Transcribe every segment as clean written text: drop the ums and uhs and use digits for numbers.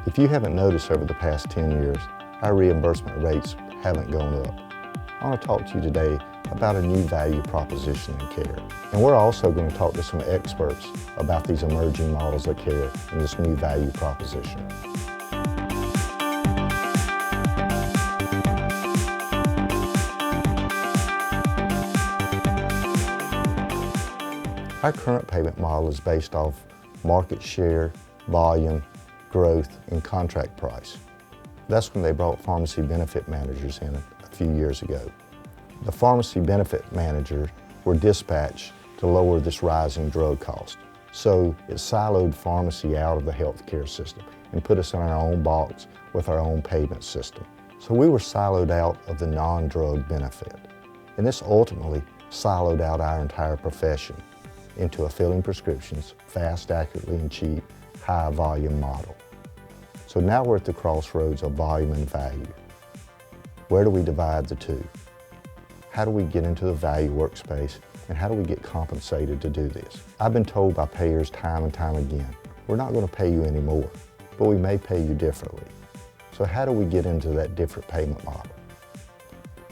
If you haven't noticed over the past 10 years, our reimbursement rates haven't gone up. I want to talk to you today about a new value proposition in care. And we're also going to talk to some experts about these emerging models of care and this new value proposition. Our current payment model is based off market share, volume, growth, and contract price. That's when they brought pharmacy benefit managers in a few years ago. The pharmacy benefit managers were dispatched to lower this rising drug cost. So it siloed pharmacy out of the healthcare system and put us in our own box with our own payment system. So we were siloed out of the non-drug benefit. And this ultimately siloed out our entire profession into a filling prescriptions, fast, accurately, and cheap, high volume model. So now we're at the crossroads of volume and value. Where do we divide the two? How do we get into the value workspace, and how do we get compensated to do this? I've been told by payers time and time again, we're not going to pay you anymore, but we may pay you differently. So how do we get into that different payment model?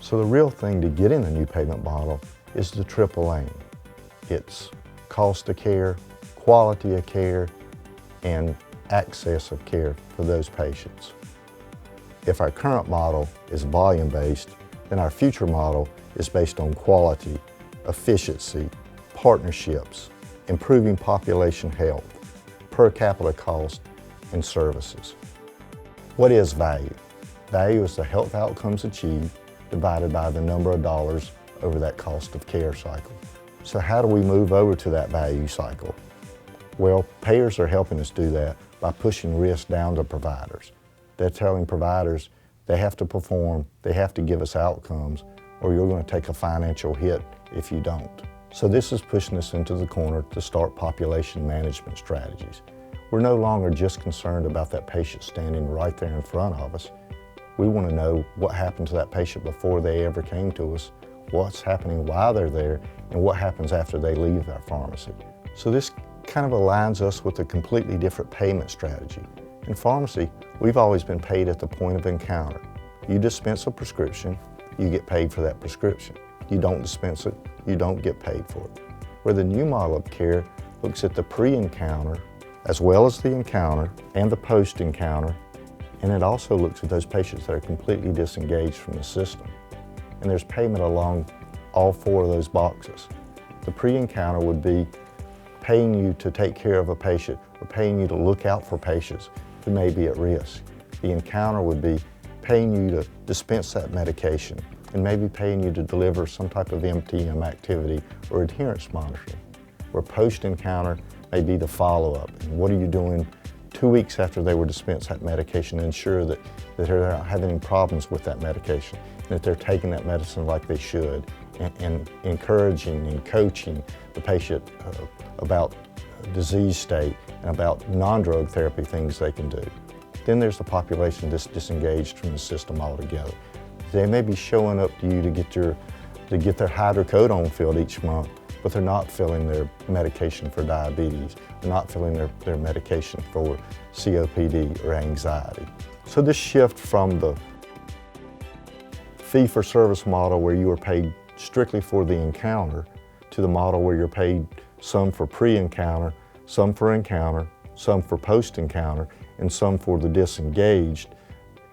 So the real thing to get in the new payment model is the triple aim. It's cost of care, quality of care, and access of care for those patients. If our current model is volume-based, then our future model is based on quality, efficiency, partnerships, improving population health, per capita cost, and services. What is value? Value is the health outcomes achieved divided by the number of dollars over that cost of care cycle. So how do we move over to that value cycle? Well, payers are helping us do that by pushing risk down to providers. They're telling providers they have to perform, they have to give us outcomes, or you're going to take a financial hit if you don't. So this is pushing us into the corner to start population management strategies. We're no longer just concerned about that patient standing right there in front of us. We want to know what happened to that patient before they ever came to us, what's happening while they're there, and what happens after they leave our pharmacy. So this kind of aligns us with a completely different payment strategy. In pharmacy, we've always been paid at the point of encounter. You dispense a prescription, you get paid for that prescription. You don't dispense it, you don't get paid for it. Where the new model of care looks at the pre-encounter, as well as the encounter and the post-encounter, and it also looks at those patients that are completely disengaged from the system. And there's payment along all four of those boxes. The pre-encounter would be paying you to take care of a patient or paying you to look out for patients who may be at risk. The encounter would be paying you to dispense that medication and maybe paying you to deliver some type of MTM activity or adherence monitoring. Where post-encounter may be the follow-up. And what are you doing 2 weeks after they were dispensed that medication to ensure that they're not having any problems with that medication, and that they're taking that medicine like they should, and encouraging and coaching the patient about disease state and about non-drug therapy things they can do. Then there's the population that's disengaged from the system altogether. They may be showing up to you to get their hydrocodone filled each month, but they're not filling their medication for diabetes. They're not filling their medication for COPD or anxiety. So this shift from the fee-for-service model where you are paid strictly for the encounter to the model where you're paid some for pre-encounter, some for encounter, some for post-encounter, and some for the disengaged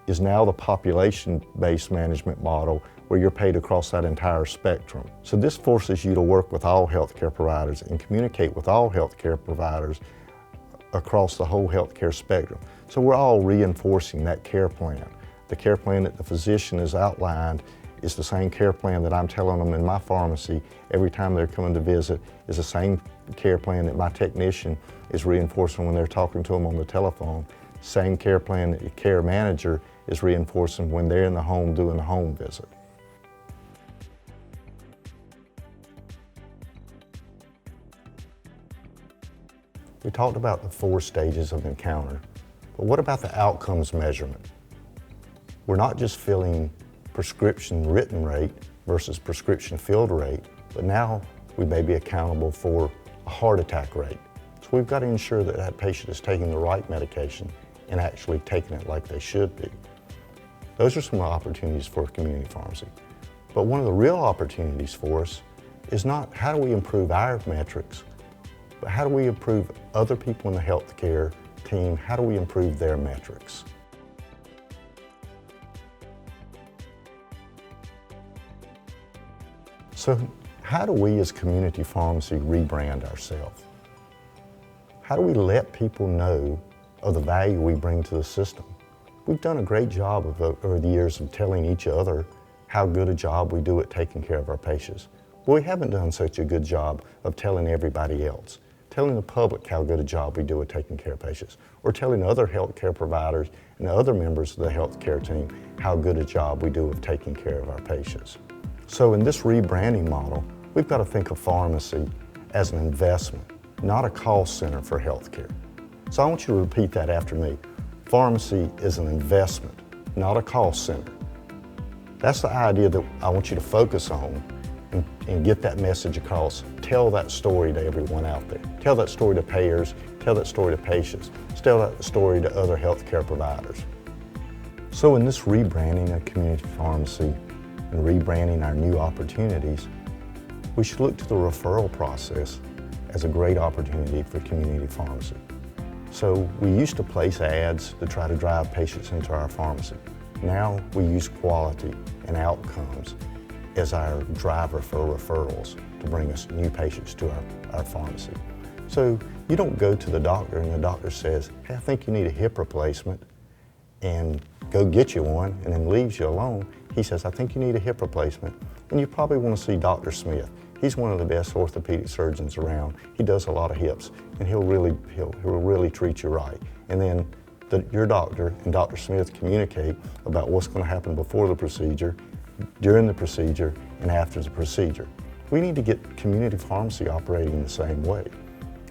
is now the population-based management model where you're paid across that entire spectrum. So this forces you to work with all healthcare providers and communicate with all healthcare providers across the whole healthcare spectrum. So we're all reinforcing that care plan. The care plan that the physician has outlined is the same care plan that I'm telling them in my pharmacy every time they're coming to visit, is the same care plan that my technician is reinforcing when they're talking to them on the telephone. Same care plan that the care manager is reinforcing when they're in the home doing the home visit. We talked about the 4 stages of encounter, but what about the outcomes measurement? We're not just filling prescription written rate versus prescription filled rate, but now we may be accountable for a heart attack rate. So we've got to ensure that that patient is taking the right medication and actually taking it like they should be. Those are some opportunities for community pharmacy. But one of the real opportunities for us is not how do we improve our metrics, but how do we improve other people in the healthcare team, how do we improve their metrics? So how do we as community pharmacy rebrand ourselves? How do we let people know of the value we bring to the system? We've done a great job over the years of telling each other how good a job we do at taking care of our patients. But we haven't done such a good job of telling everybody else, telling the public how good a job we do at taking care of patients, or telling other healthcare providers and other members of the healthcare team how good a job we do of taking care of our patients. So in this rebranding model, we've got to think of pharmacy as an investment, not a cost center for healthcare. So I want you to repeat that after me. Pharmacy is an investment, not a cost center. That's the idea that I want you to focus on and get that message across. Tell that story to everyone out there. Tell that story to payers, tell that story to patients, tell that story to other healthcare providers. So in this rebranding of community pharmacy and rebranding our new opportunities, we should look to the referral process as a great opportunity for community pharmacy. So we used to place ads to try to drive patients into our pharmacy. Now we use quality and outcomes as our driver for referrals to bring us new patients to our pharmacy. So you don't go to the doctor and the doctor says, hey, I think you need a hip replacement, and go get you one and then leaves you alone. He says, I think you need a hip replacement, and you probably want to see Dr. Smith. He's one of the best orthopedic surgeons around. He does a lot of hips, and he'll really treat you right. And then your doctor and Dr. Smith communicate about what's going to happen before the procedure, during the procedure, and after the procedure. We need to get community pharmacy operating the same way.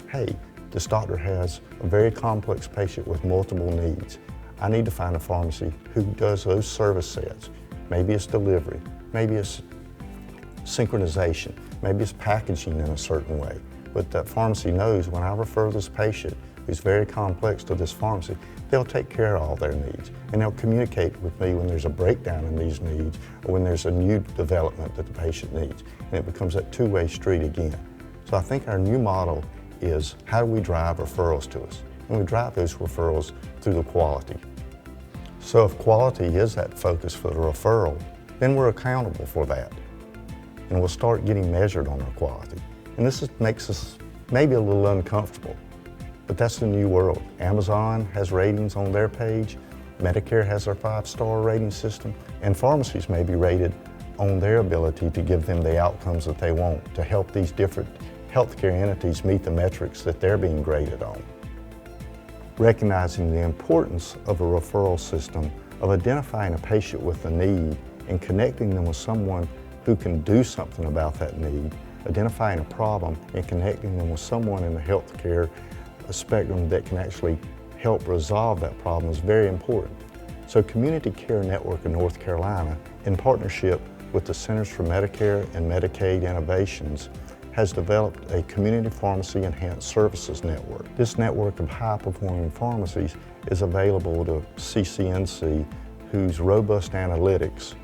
Hey, this doctor has a very complex patient with multiple needs. I need to find a pharmacy who does those service sets. Maybe it's delivery, maybe it's synchronization, maybe it's packaging in a certain way. But that pharmacy knows when I refer this patient who's very complex to this pharmacy, they'll take care of all their needs. And they'll communicate with me when there's a breakdown in these needs or when there's a new development that the patient needs. And it becomes that two-way street again. So I think our new model is how do we drive referrals to us? And we drive those referrals through the quality. So if quality is that focus for the referral, then we're accountable for that. And we'll start getting measured on our quality. And this makes us maybe a little uncomfortable, but that's the new world. Amazon has ratings on their page, Medicare has their 5-star rating system, and pharmacies may be rated on their ability to give them the outcomes that they want to help these different healthcare entities meet the metrics that they're being graded on. Recognizing the importance of a referral system, of identifying a patient with a need and connecting them with someone who can do something about that need, identifying a problem and connecting them with someone in the healthcare spectrum that can actually help resolve that problem is very important. So Community Care Network of North Carolina, in partnership with the Centers for Medicare and Medicaid Innovations, has developed a community pharmacy enhanced services network. This network of high-performing pharmacies is available to CCNC, whose robust analytics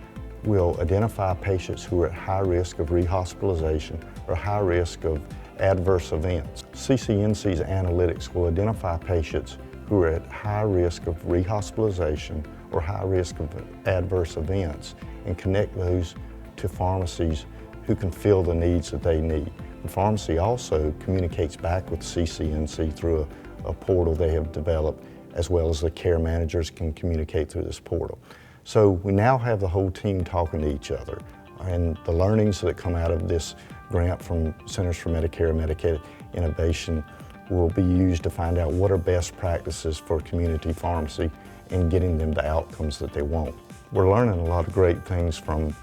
will identify patients who are at high risk of rehospitalization or high risk of adverse events. CCNC's analytics will identify patients who are at high risk of rehospitalization or high risk of adverse events and connect those to pharmacies who can fill the needs that they need. The pharmacy also communicates back with CCNC through a portal they have developed, as well as the care managers can communicate through this portal. So we now have the whole team talking to each other, and the learnings that come out of this grant from Centers for Medicare and Medicaid Innovation will be used to find out what are best practices for community pharmacy and getting them the outcomes that they want. We're learning a lot of great things from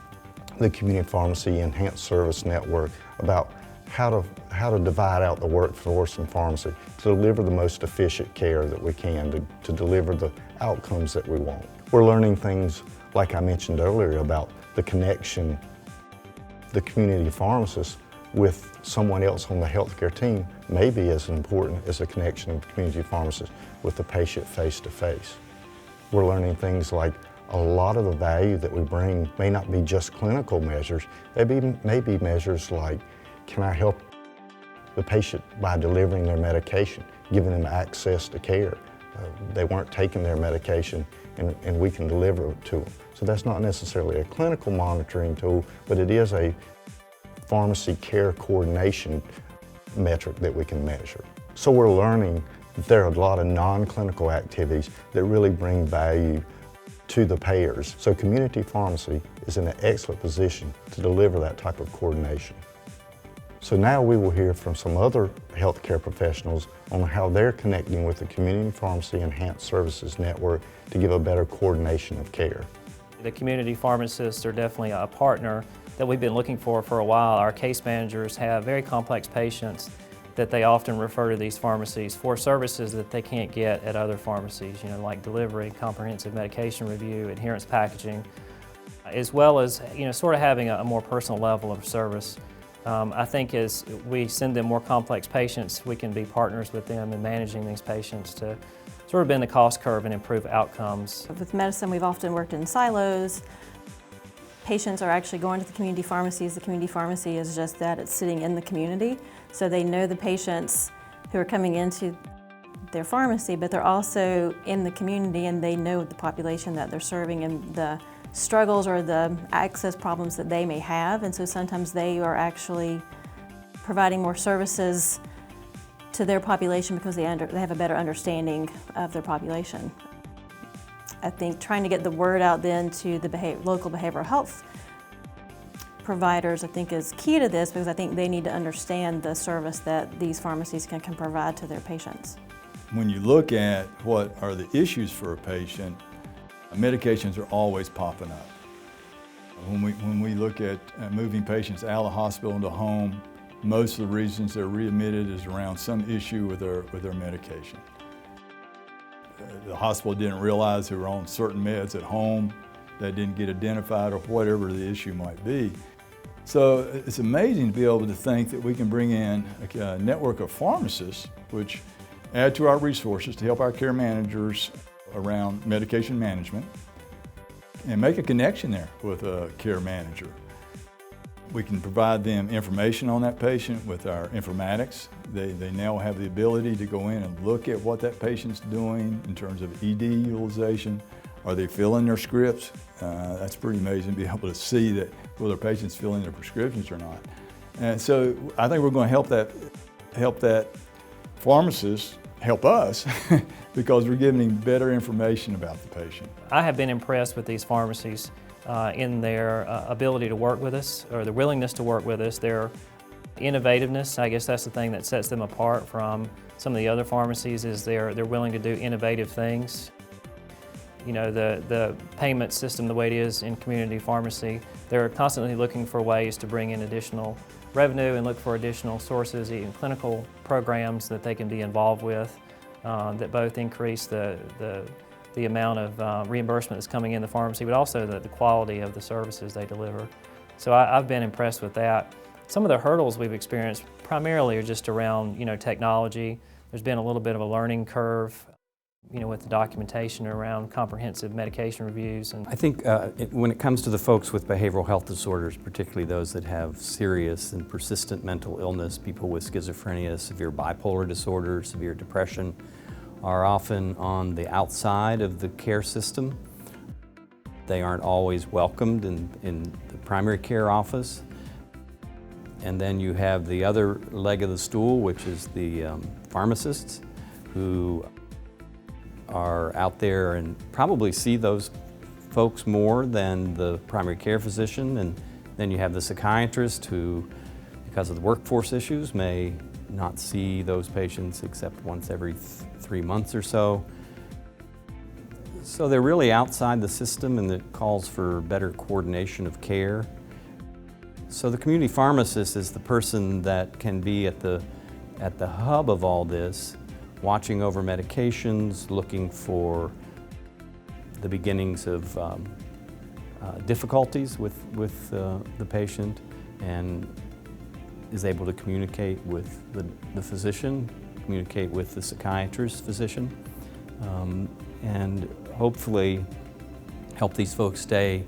the Community Pharmacy Enhanced Service Network about how to divide out the workforce in pharmacy to deliver the most efficient care that we can, to deliver the outcomes that we want. We're learning things, like I mentioned earlier, about the connection, the community pharmacist with someone else on the healthcare team may be as important as a connection of the community pharmacist with the patient face-to-face. We're learning things like a lot of the value that we bring may not be just clinical measures. They may be measures like, can I help the patient by delivering their medication, giving them access to care. They weren't taking their medication and we can deliver it to them. So that's not necessarily a clinical monitoring tool, but it is a pharmacy care coordination metric that we can measure. So we're learning that there are a lot of non-clinical activities that really bring value to the payers. So community pharmacy is in an excellent position to deliver that type of coordination. So now we will hear from some other healthcare professionals on how they're connecting with the Community Pharmacy Enhanced Services Network to give a better coordination of care. The community pharmacists are definitely a partner that we've been looking for a while. Our case managers have very complex patients that they often refer to these pharmacies for services that they can't get at other pharmacies, like delivery, comprehensive medication review, adherence packaging, as well as, sort of having a more personal level of service. I think as we send them more complex patients, we can be partners with them in managing these patients to sort of bend the cost curve and improve outcomes. With medicine, we've often worked in silos. Patients are actually going to the community pharmacies. The community pharmacy is just that, it's sitting in the community. So they know the patients who are coming into their pharmacy, but they're also in the community and they know the population that they're serving and the struggles or the access problems that they may have. And so sometimes they are actually providing more services to their population because they have a better understanding of their population. I think trying to get the word out then to the local behavioral health providers, I think, is key to this because I think they need to understand the service that these pharmacies can provide to their patients. When you look at what are the issues for a patient, medications are always popping up. When we look at moving patients out of the hospital into home, most of the reasons they're readmitted is around some issue with their medication. The hospital didn't realize they were on certain meds at home that didn't get identified or whatever the issue might be. So it's amazing to be able to think that we can bring in a network of pharmacists, which add to our resources to help our care managers around medication management and make a connection there with a care manager. We can provide them information on that patient with our informatics. They now have the ability to go in and look at what that patient's doing in terms of ED utilization. Are they filling their scripts? That's pretty amazing to be able to see that whether patients filling their prescriptions or not. And so I think we're going to help that pharmacist help us because we're giving him better information about the patient. I have been impressed with these pharmacies in their ability to work with us, or their willingness to work with us, their innovativeness. I guess that's the thing that sets them apart from some of the other pharmacies is they're willing to do innovative things. The payment system, the way it is in community pharmacy, they're constantly looking for ways to bring in additional revenue and look for additional sources, even clinical programs that they can be involved with that both increase the amount of reimbursement that's coming in the pharmacy, but also the quality of the services they deliver. So I've been impressed with that. Some of the hurdles we've experienced primarily are just around technology. There's been a little bit of a learning curve with the documentation around comprehensive medication reviews. And I think when it comes to the folks with behavioral health disorders, particularly those that have serious and persistent mental illness, people with schizophrenia, severe bipolar disorder, severe depression, are often on the outside of the care system. They aren't always welcomed in the primary care office. And then you have the other leg of the stool, which is the pharmacists, who are out there and probably see those folks more than the primary care physician. And then you have the psychiatrist who, because of the workforce issues, may not see those patients except once every 3 months or so. So they're really outside the system, and it calls for better coordination of care. So the community pharmacist is the person that can be at the hub of all this, watching over medications, looking for the beginnings of difficulties with the patient, and is able to communicate with the physician, communicate with the psychiatrist physician, and hopefully help these folks stay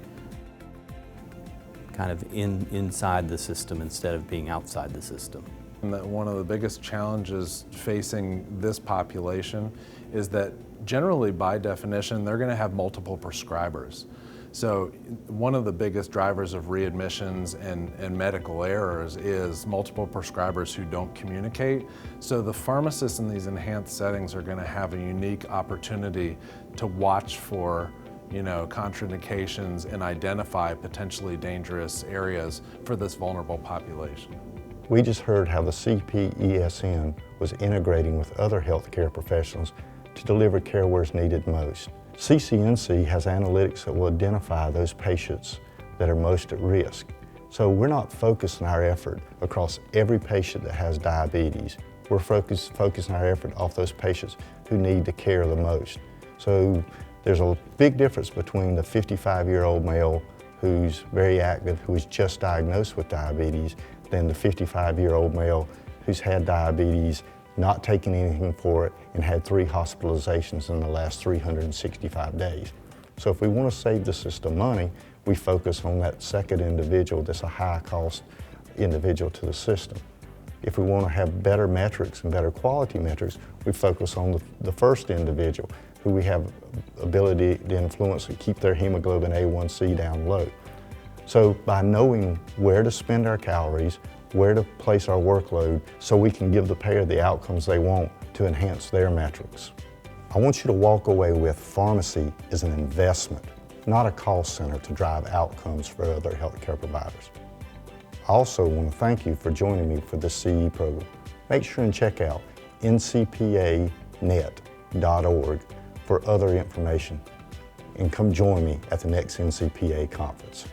kind of inside the system instead of being outside the system. And that one of the biggest challenges facing this population is that generally, by definition, they're going to have multiple prescribers. So one of the biggest drivers of readmissions and medical errors is multiple prescribers who don't communicate. So the pharmacists in these enhanced settings are going to have a unique opportunity to watch for contraindications and identify potentially dangerous areas for this vulnerable population. We just heard how the CPESN was integrating with other healthcare professionals to deliver care where it's needed most. CCNC has analytics that will identify those patients that are most at risk. So we're not focusing our effort across every patient that has diabetes. We're focusing our effort off those patients who need the care the most. So there's a big difference between the 55-year-old male who's very active, who is just diagnosed with diabetes, than the 55-year-old male who's had diabetes, not taken anything for it, and had 3 hospitalizations in the last 365 days. So if we want to save the system money, we focus on that second individual that's a high-cost individual to the system. If we want to have better metrics and better quality metrics, we focus on the first individual who we have ability to influence and keep their hemoglobin A1C down low. So by knowing where to spend our calories, where to place our workload, so we can give the payer the outcomes they want to enhance their metrics. I want you to walk away with pharmacy is an investment, not a cost center to drive outcomes for other healthcare providers. I also want to thank you for joining me for this CE program. Make sure and check out ncpanet.org for other information, and come join me at the next NCPA conference.